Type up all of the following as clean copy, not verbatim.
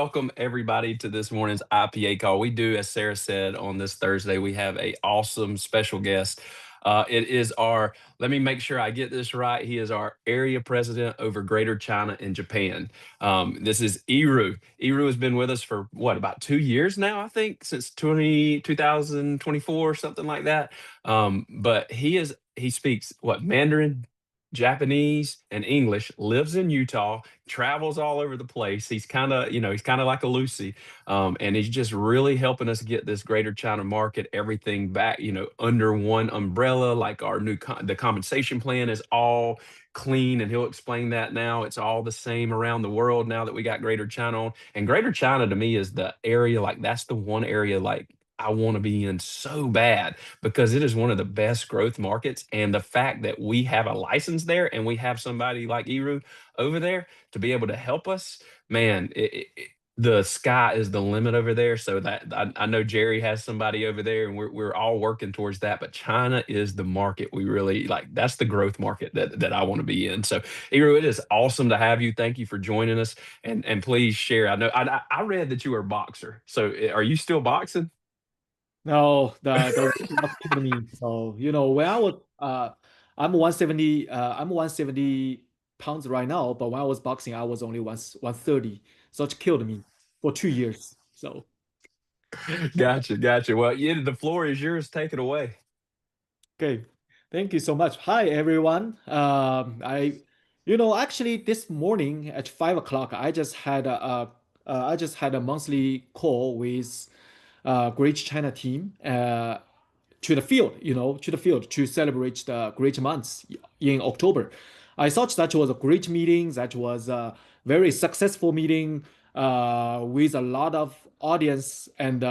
Welcome everybody to this morning's IPA call. We do, as Sarah said, on this Thursday, we have a awesome special guest. It is our, let me make sure I get this right. He is our area president over Greater China and Japan. This is Iru. Iru has been with us for what, about 2 years now, I think, since 2024, something like that. But he speaks what, Mandarin, Japanese, and English, lives in Utah, travels all over the place. He's kind of like a Lucy. And he's just really helping us get this Greater China market, everything back, under one umbrella. Like our the compensation plan is all clean, and he'll explain that now. It's all the same around the world now that we got Greater China on. And Greater China to me is the area, like that's the one area like I want to be in so bad because it is one of the best growth markets. And the fact that we have a license there and we have somebody like Iru over there to be able to help us, man, the sky is the limit over there. So that I know Jerry has somebody over there, and we're all working towards that. But China is the market we really like. That's the growth market that I want to be in. So Iru, it is awesome to have you. Thank you for joining us, and please share. I know I read that you were a boxer. So are you still boxing? No, the weight was killing me. So when I was I'm 170 I'm 170 pounds right now, but when I was boxing, I was only 130. So it killed me for 2 years. So Gotcha, gotcha. Well, yeah, the floor is yours. Take it away. okay, thank you so much. Hi everyone. Actually this morning at 5 o'clock, I just had a monthly call with Great China team. To the field, to the field to celebrate the great months in October. I thought that was a great meeting. That was a very successful meeting with a lot of audience, and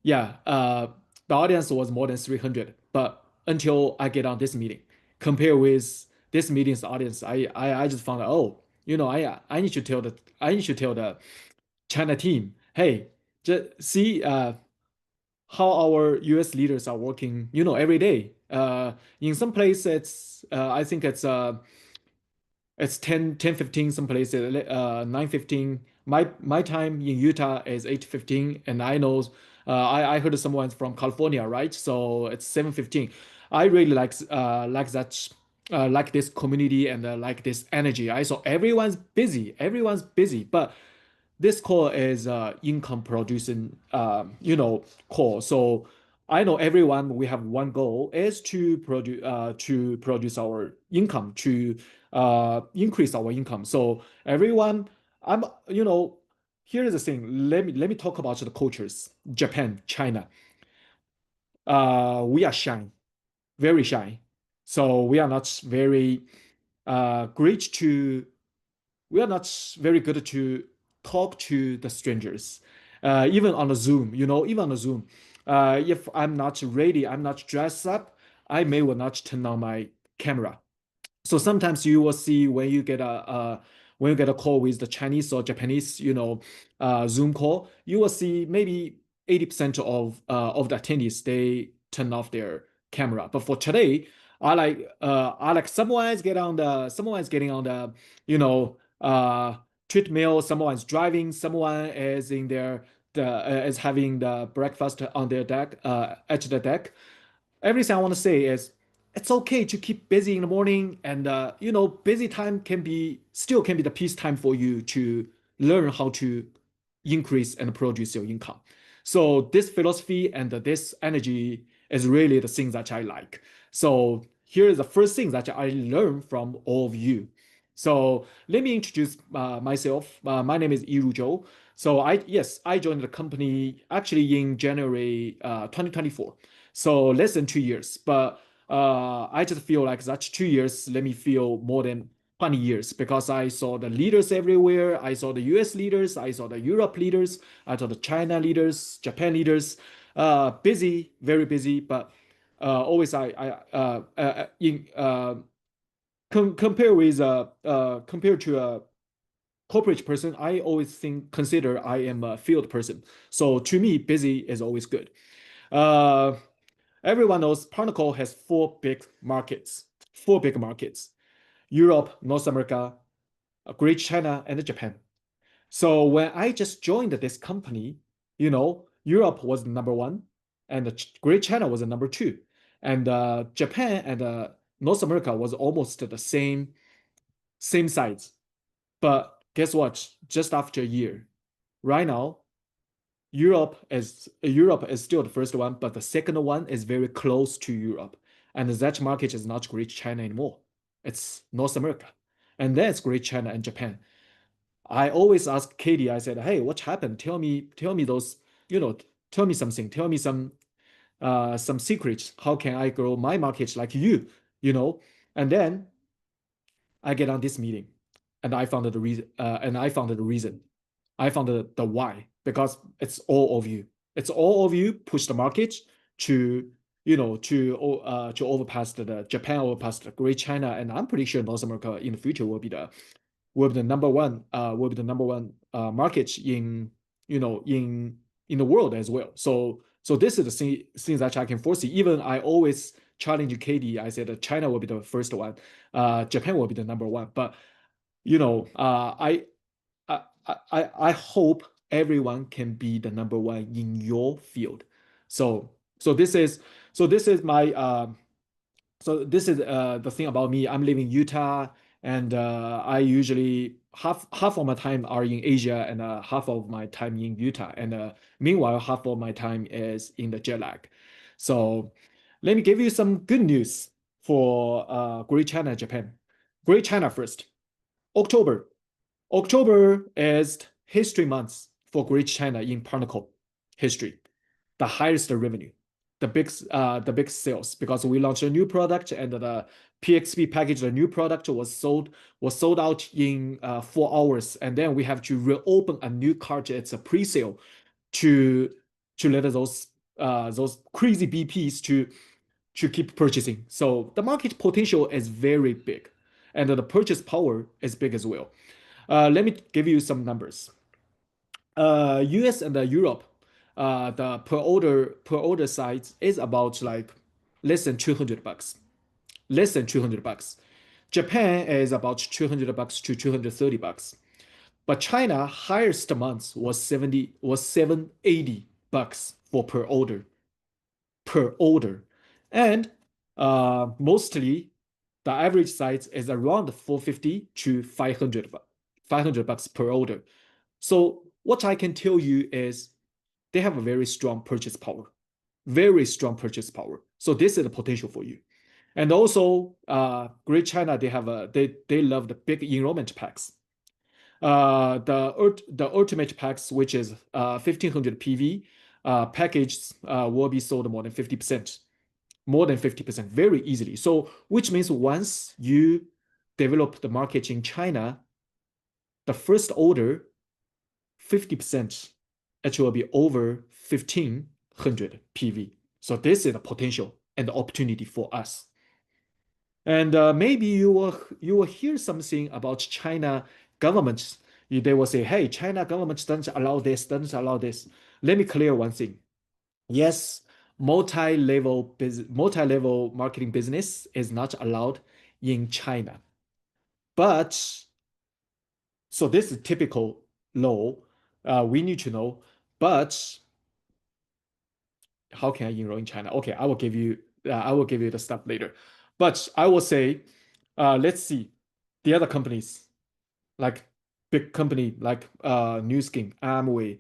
yeah, the audience was more than 300. But until I get on this meeting, compare with this meeting's audience, I just found out, oh, I need to tell the China team, hey, just see how our US leaders are working, every day. In some places, I think it's 10:15, some places 9:15. My time in Utah is 8:15, and I know I heard someone from California, right? So it's 7:15. I really like that like this community and like this energy. I saw everyone's busy, but this call is income producing call. So I know everyone, we have one goal is to produce our income, to increase our income. So everyone, I'm here's the thing. Let me talk about the cultures. Japan, China. We are shy, very shy. So great to we are not very good to talk to the strangers, even on the Zoom. Even on the Zoom, if I'm not ready, I'm not dressed up, I may will not turn on my camera. So sometimes you will see when you get a call with the Chinese or Japanese, Zoom call, you will see maybe 80% of the attendees they turn off their camera. But for today, I like someone is getting on the you know treadmill, someone is driving, someone is in their the is having the breakfast on their deck at the deck. Everything I want to say is it's okay to keep busy in the morning, and busy time can be the peace time for you to learn how to increase and produce your income. So this philosophy and this energy is really the thing that I like. So here is the first thing that I learned from all of you. So let me introduce myself. My name is Yiru Zhou. So I joined the company actually in January 2024. So less than 2 years, but I just feel like that 2 years let me feel more than 20 years because I saw the leaders everywhere. I saw the US leaders, I saw the Europe leaders, I saw the China leaders, Japan leaders, busy, very busy, but always in compared to a corporate person, I always consider I am a field person. So to me, busy is always good. Uh, Everyone knows PartnerCo has four big markets. Four big markets: Europe, North America, Great China, and Japan. So when I just joined this company, Europe was number one, and Great China was the number two, and Japan and North America was almost the same size. But guess what? Just after a year, right now, Europe is still the first one, but the second one is very close to Europe, and that market is not Great China anymore. It's North America, and then it's Great China and Japan. I always ask Katie, I said, hey, what happened? Tell me those, you know, tell me something, tell me some secrets. How can I grow my market like you? You know? And then I get on this meeting and I found the reason I found the why, because it's all of you. It's all of you push the market to to overpass the Japan, overpass the Great China, and I'm pretty sure North America in the future will be the number one market in the world as well. So this is the thing that I can foresee. Even I always challenge Katie. I said that China will be the first one, Japan will be the number one. But I hope everyone can be the number one in your field. So so this is so this is my so this is the thing about me. I'm living in Utah, and I usually half of my time are in Asia, and half of my time in Utah, and meanwhile half of my time is in the jet lag. So let me give you some good news for Great China, Japan. Great China first. October. October is history month for Great China in PartnerCo history, the highest revenue, the big sales, because we launched a new product, and the PXP package, the new product was sold out in 4 hours, and then we have to reopen a new cart. It's a pre-sale to let those crazy BPs to keep purchasing. So the market potential is very big, and the purchase power is big as well. Let me give you some numbers. US and Europe, the per order size is about like less than $200. Less than $200. Japan is about $200 to $230. But China highest month was $780 for per order. And mostly the average size is around 450 to 500 bucks per order. So what I can tell you is they have a very strong purchase power, very strong purchase power. So this is the potential for you. And also, Great China, they love the big enrollment packs. The ultimate packs, which is 1500 PV package, will be sold more than 50% very easily. So which means once you develop the market in China, the first order 50%, it will be over 1500 PV. So this is the potential and the opportunity for us. And maybe you will hear something about China government. They will say, "Hey, China government doesn't allow this, doesn't allow this." Let me clear one thing. Yes, multi-level marketing business is not allowed in China, but so this is typical law. We need to know, but how can I enroll in China? Okay, I will give you the stuff later. But I will say, let's see the other companies, like big company like New Skin, Amway,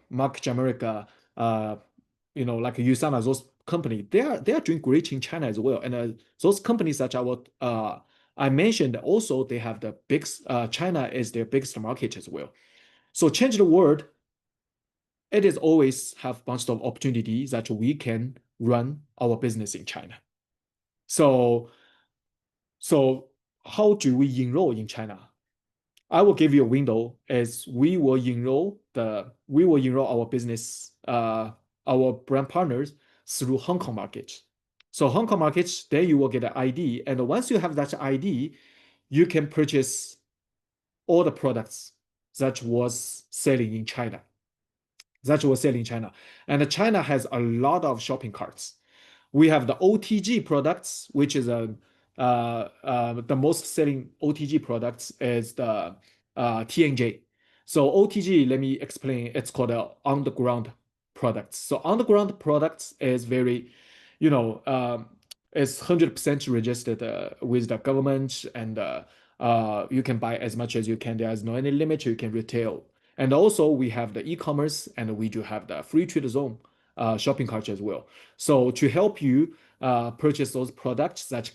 Mark Jamaica, like Usana, those company, they are doing great in China as well. And those companies that I mentioned also, they have the biggest China is their biggest market as well. So change the world, it is always have bunch of opportunities that we can run our business in China. So so how do we enroll in China? I will give you a window as we will enroll our business, our brand partners through Hong Kong market. So Hong Kong market, then you will get an ID, and once you have that ID, you can purchase all the products that was selling in China. And China has a lot of shopping carts. We have the OTG products, which is the most selling OTG products is the TNJ. So OTG, let me explain. It's called underground products. So underground products is very, you know, it's 100% registered with the government, and you can buy as much as you can. There's no any limit. You can retail. And also we have the e-commerce, and we do have the free trade zone shopping cart as well. So to help you purchase those products that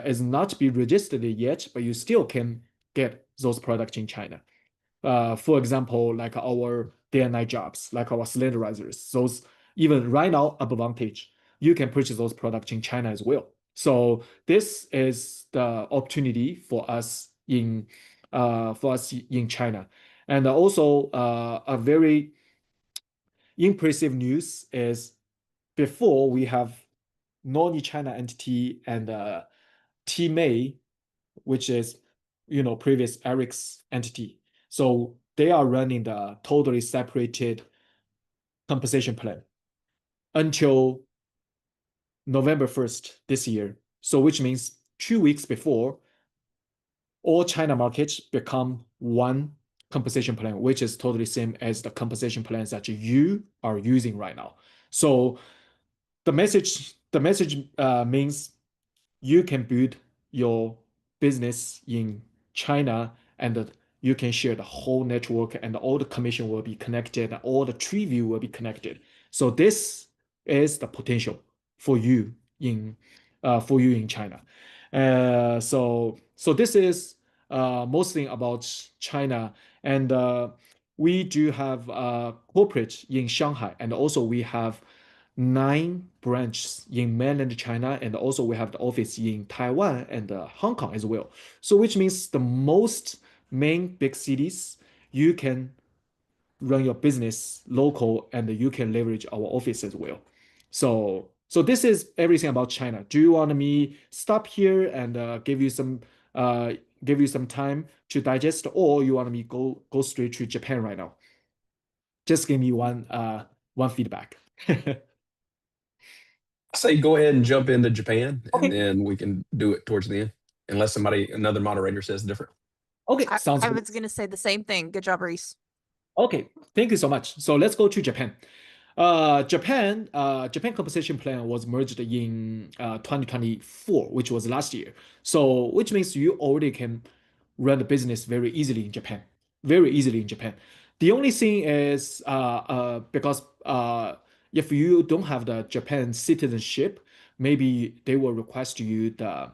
is not be registered yet, but you still can get those products in China. For example, like our day and night jobs, like our slenderizers, those even right now advantage, you can purchase those products in China as well. So this is the opportunity for us in China. And also a very impressive news is before we have non-China entity and T-May, which is previous Eric's entity. So they are running the totally separated compensation plan until November 1st this year. So which means 2 weeks before, all China markets become one compensation plan, which is totally same as the compensation plans that you are using right now. So the message means you can build your business in China, and you can share the whole network, and all the commission will be connected, and all the tree view will be connected. So this is the potential for you in China. So this is mostly about China, and we do have corporate in Shanghai, and also we have 9 branches in mainland China, and also we have the office in Taiwan and Hong Kong as well. So which means the most main big cities, you can run your business local, and you can leverage our office as well. So this is everything about China. Do you want me stop here and uh, give you some time to digest, or you want me go straight to Japan right now? Just give me one feedback. I say go ahead and jump into Japan, and Okay. then we can do it towards the end, unless another moderator says different. Okay, I, sounds I good. was gonna say the same thing. Good job, Reese. Okay, thank you so much. So let's go to Japan. Japan compensation plan was merged in 2024, which was last year. So which means you already can run the business very easily in Japan, very easily in Japan. The only thing is because if you don't have the Japan citizenship, maybe they will request you the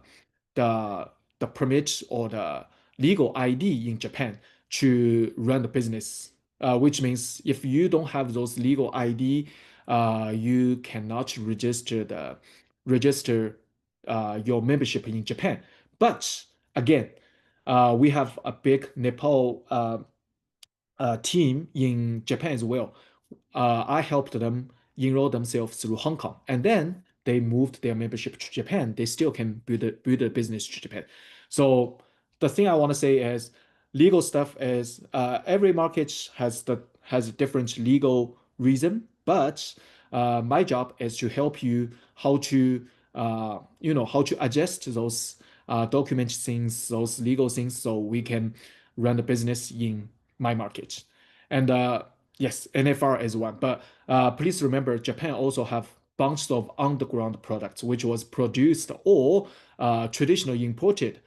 the permit or the legal ID in Japan to run the business. Which means if you don't have those legal ID, you cannot register your membership in Japan. But again, we have a big Nepal team in Japan as well. I helped them enroll themselves through Hong Kong, and then they moved their membership to Japan. They still can build a business to Japan. So the thing I want to say is legal stuff is every market has a different legal reason, but my job is to help you how to adjust those document things, those legal things, so we can run the business in my market. And yes, NFR is one. But please remember, Japan also have bunch of underground products which was produced or traditionally imported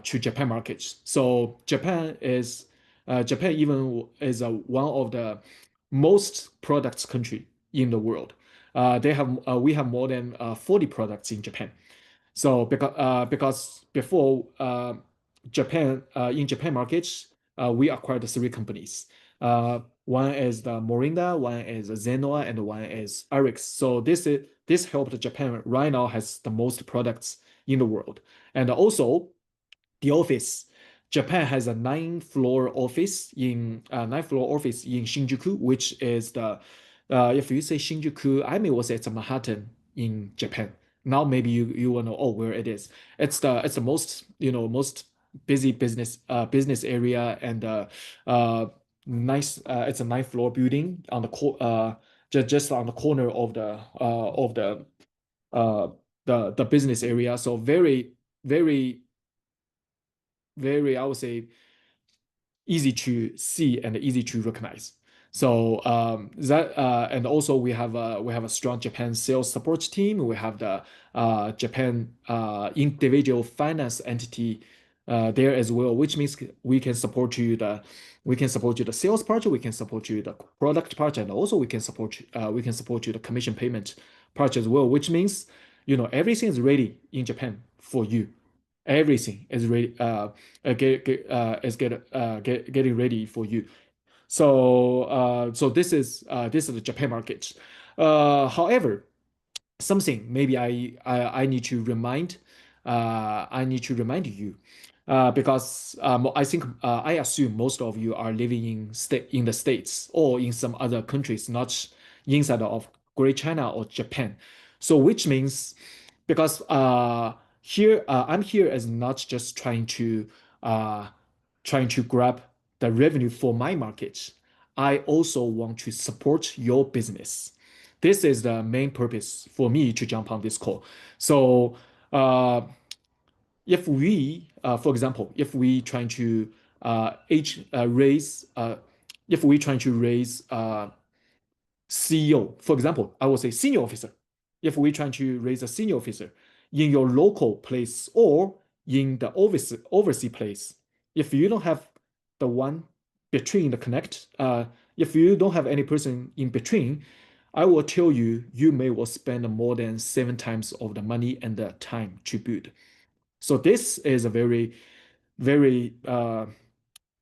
to Japan markets. So Japan even is one of the most products country in the world. We have more than 40 products in Japan. So because before in Japan markets, we acquired 3 companies. One is the Morinda, one is Zenoa, and one is Arix. So this helped Japan right now has the most products in the world. And also the office. Japan has a ninth floor office in Shinjuku, which is the if you say Shinjuku, I may say it's a Manhattan in Japan. Now maybe you will know where it is. It's the most most busy business area, and nice. It's a ninth floor building on just on the corner of uh the business area. So very very very, I would say, easy to see and easy to recognize. So and also we have a strong Japan sales support team. We have the Japan individual finance entity there as well, which means we can support you the sales part, we can support you the product part, and also we can support you the commission payment part as well. Which means everything is ready in Japan for you. Everything is ready. Getting ready for you. So this is the Japan market. However, something maybe I need to remind you because I think I assume most of you are living in the States or in some other countries, not inside of Great China or Japan. So which means because here I'm here as not just trying to grab the revenue for my market. I also want to support your business. This is the main purpose for me to jump on this call. So if we, for example, if we trying to raise, if we trying to raise CEO, for example, I will say senior officer. If we trying to raise a senior officer in your local place or in the overseas place, if you don't have the one between the connect, if you don't have any person in between, I will tell you, you may will spend more than 7 times of the money and the time to build. So this is a very, very,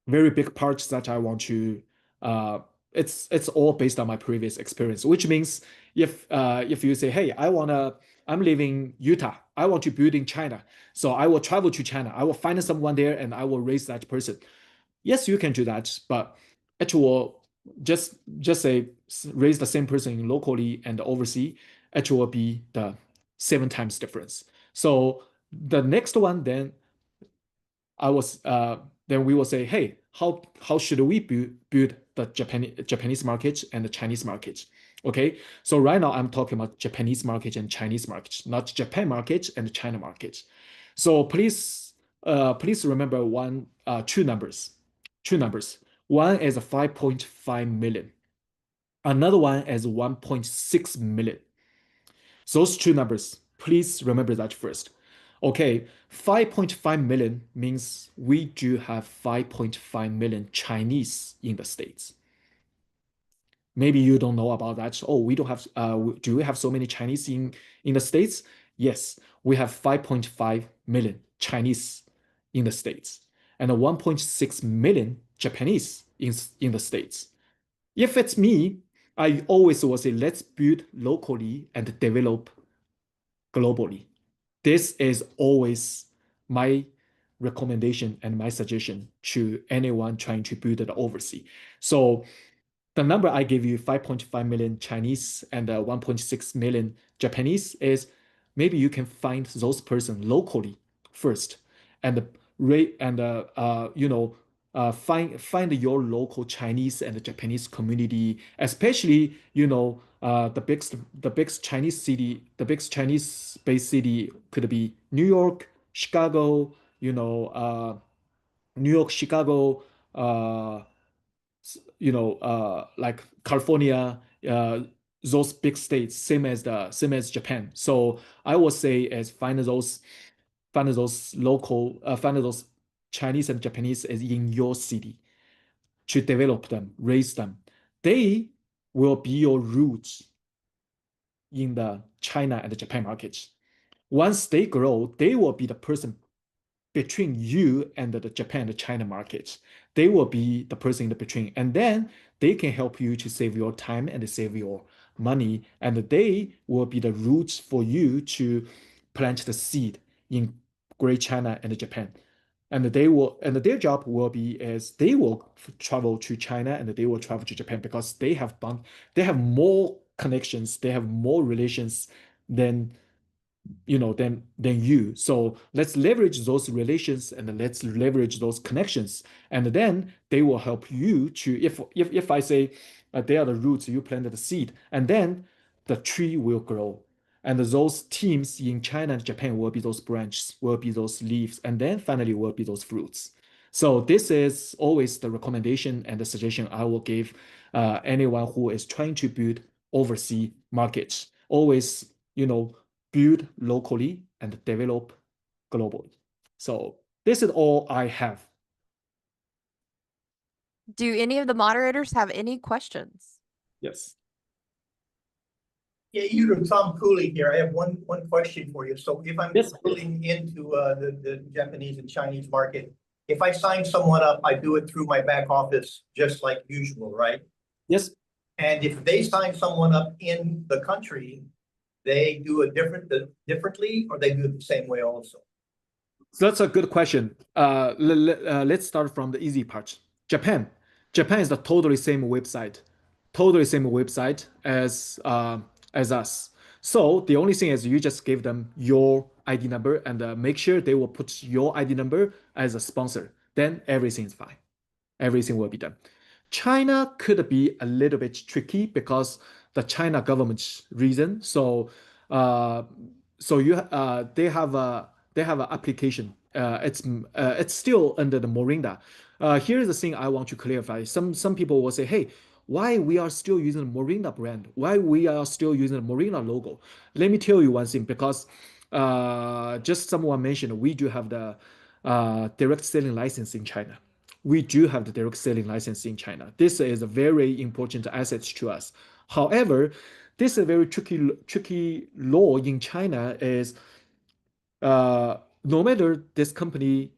very big part that I want to. It's all based on my previous experience, which means if you say, hey, I'm living Utah, I want to build in China, so I will travel to China, I will find someone there, and I will raise that person. Yes, you can do that, but it will just say raise the same person locally and overseas, it will be the 7 times difference. So the next one, then we will say, hey, how should we build the Japanese market and the Chinese market? Okay, so right now I'm talking about Japanese market and Chinese market, not Japan market and China market. So please remember two numbers. One is 5.5 million. Another one is 1.6 million. Those two numbers, please remember that first. Okay, 5.5 million means we do have 5.5 million Chinese in the States. Maybe you don't know about that. Oh, we don't have, do we have so many Chinese in the States? Yes, we have 5.5 million Chinese in the States and 1.6 million Japanese in the States. If it's me, I always will say, let's build locally and develop globally. This is always my recommendation and my suggestion to anyone trying to build it overseas. So the number I gave you, 5.5 million Chinese and 1.6 million Japanese, is maybe you can find those persons locally first and find your local Chinese and Japanese community, especially the biggest Chinese city, the biggest Chinese based city could be New York, Chicago, New York, Chicago, like California, those big states, same as Japan. So I would say as find those find those Chinese and Japanese as in your city to develop them, raise them. They will be your roots in the China and the Japan markets. Once they grow, they will be the person between you and the Japan, the China markets. They will be the person in the between. And then they can help you to save your time and save your money. And they will be the roots for you to plant the seed in Great China and Japan. And their job will be as they will travel to China and they will travel to Japan because they have more connections, they have more relations than than you. So let's leverage those relations and let's leverage those connections, and then they will help you to if I say they are the roots, you planted the seed, and then the tree will grow, and those teams in China and Japan will be those branches, will be those leaves, and then finally will be those fruits. So this is always the recommendation and the suggestion I will give anyone who is trying to build overseas markets. Always, build locally and develop globally. So this is all I have. Do any of the moderators have any questions? Yes. Yeah, Tom Cooley here. I have one question for you. So if I'm Yes. building into the Japanese and Chinese market, if I sign someone up, I do it through my back office, just like usual, right? Yes. And if they sign someone up in the country, they do it differently, or they do it the same way also? So that's a good question. Let's start from the easy part. Japan. Japan is the totally same website as us. So the only thing is you just give them your ID number and make sure they will put your ID number as a sponsor. Then everything's fine. Everything will be done. China could be a little bit tricky because the China government's reason. So, they have an application. It's still under the Moringa. Here's the thing I want to clarify. Some people will say, hey, why we are still using the Moringa brand? Why we are still using the Moringa logo? Let me tell you one thing because just someone mentioned we do have the direct selling license in China. We do have the direct selling license in China. This is a very important asset to us. However, this is a very tricky law in China is no matter this company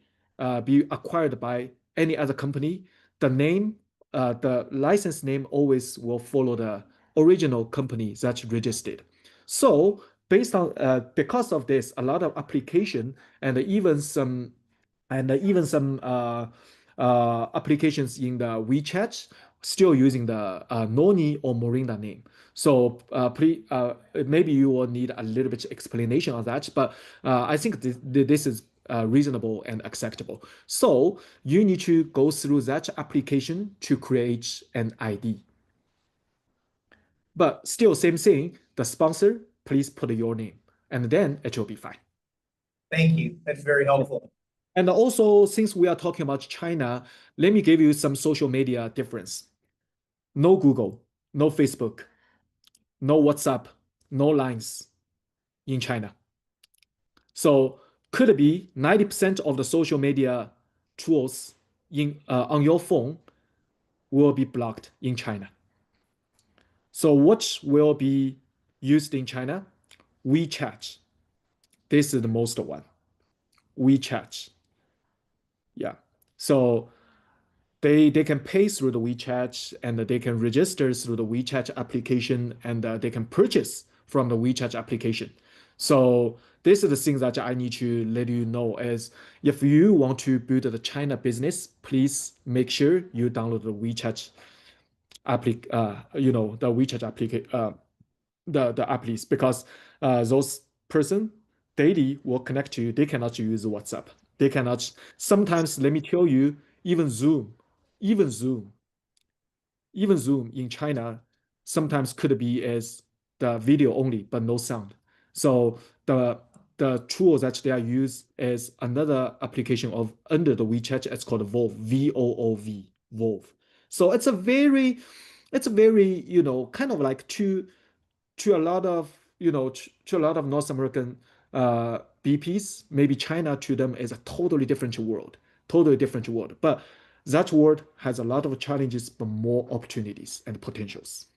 be acquired by any other company, the license name always will follow the original company that's registered. So because of this, a lot of application and even some applications in the WeChat still using the Noni or Moringa name. So maybe you will need a little bit explanation on that, but I think this is reasonable and acceptable. So you need to go through that application to create an ID. But still, same thing, the sponsor, please put your name, and then it will be fine. Thank you. That's very helpful. And also, since we are talking about China, let me give you some social media difference. No Google, no Facebook, no WhatsApp, no lines in China. So could it be 90% of the social media tools on your phone will be blocked in China. So what will be used in China? WeChat. This is the most one. WeChat. Yeah. So they can pay through the WeChat and they can register through the WeChat application and they can purchase from the WeChat application. So this is the thing that I need to let you know is if you want to build the China business, please make sure you download the WeChat the WeChat application, the applis because those person daily will connect to you. They cannot use WhatsApp. They cannot. Sometimes let me tell you, even Zoom, even Zoom, even Zoom in China sometimes could be as the video only but no sound. So the tool that they are used is another application of under the WeChat. It's called Voov, Voov, Voov. So it's a very kind of like to a lot of to a lot of North American BPs, maybe China to them is a totally different world, totally different world. But that world has a lot of challenges, but more opportunities and potentials.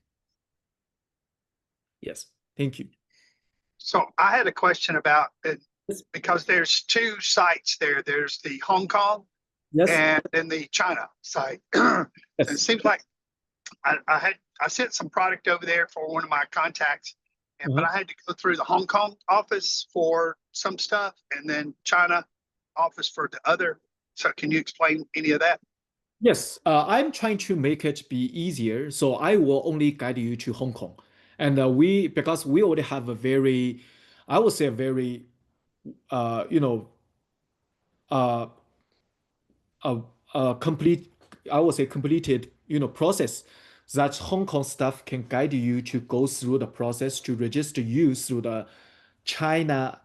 Yes, thank you. So I had a question about it Yes. because there's two sites there. There's the Hong Kong Yes, and then the China site. And it yes. seems like I sent some product over there for one of my contacts, but I had to go through the Hong Kong office for some stuff and then China office for the other. So can you explain any of that? Yes, I'm trying to make it be easier, so I will only guide you to Hong Kong. And because we already have a very, I would say a very, uh, you know, uh, complete, I would say completed, process that Hong Kong staff can guide you to go through the process to register you through the China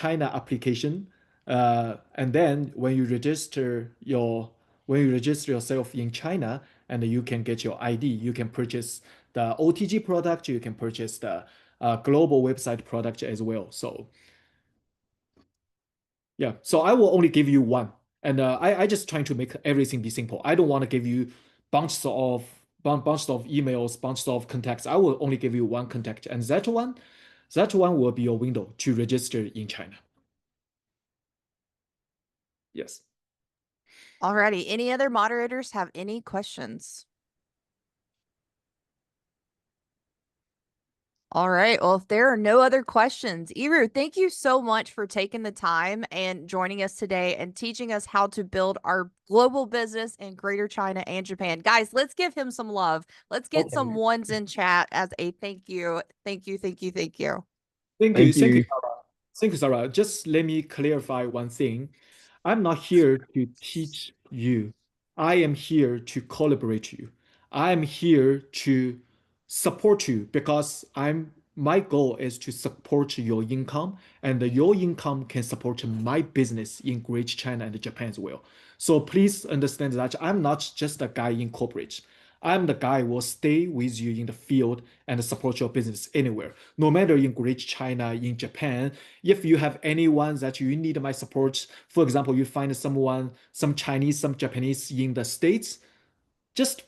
application. And then when you register your when you register yourself in China, and you can get your ID, you can purchase the OTG product, you can purchase the global website product as well. So yeah, so I will only give you one, and I just trying to make everything be simple. I don't want to give you bunches of emails, bunches of contacts. I will only give you one contact, and that one will be your window to register in China. Yes. Alrighty. Any other moderators have any questions? All right. Well, if there are no other questions, Iru, thank you so much for taking the time and joining us today and teaching us how to build our global business in Greater China and Japan. Guys, let's give him some love. Let's get some ones in chat as a thank you. Thank you, thank you, thank you. Thank you, Thank you. Sarah. Thank you, Sarah. Just let me clarify one thing. I'm not here to teach you. I am here to collaborate you. I am here to support you because my goal is to support your income, and your income can support my business in Greater China and Japan as well. So please understand that I'm not just a guy in corporate. I'm the guy who will stay with you in the field and support your business anywhere, no matter in Greater China, in Japan. If you have anyone that you need my support, for example, you find someone, some Chinese, some Japanese in the States, just,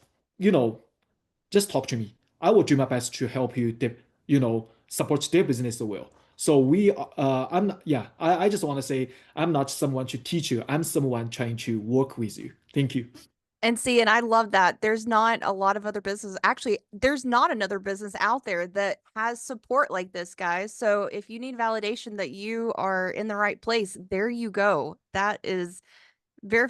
just talk to me. I will do my best to help you, support their business as well. So I just want to say, I'm not someone to teach you. I'm someone trying to work with you. Thank you. And see, and I love that. There's not a lot of other businesses. Actually, there's not another business out there that has support like this, guys. So if you need validation that you are in the right place, there you go. That is very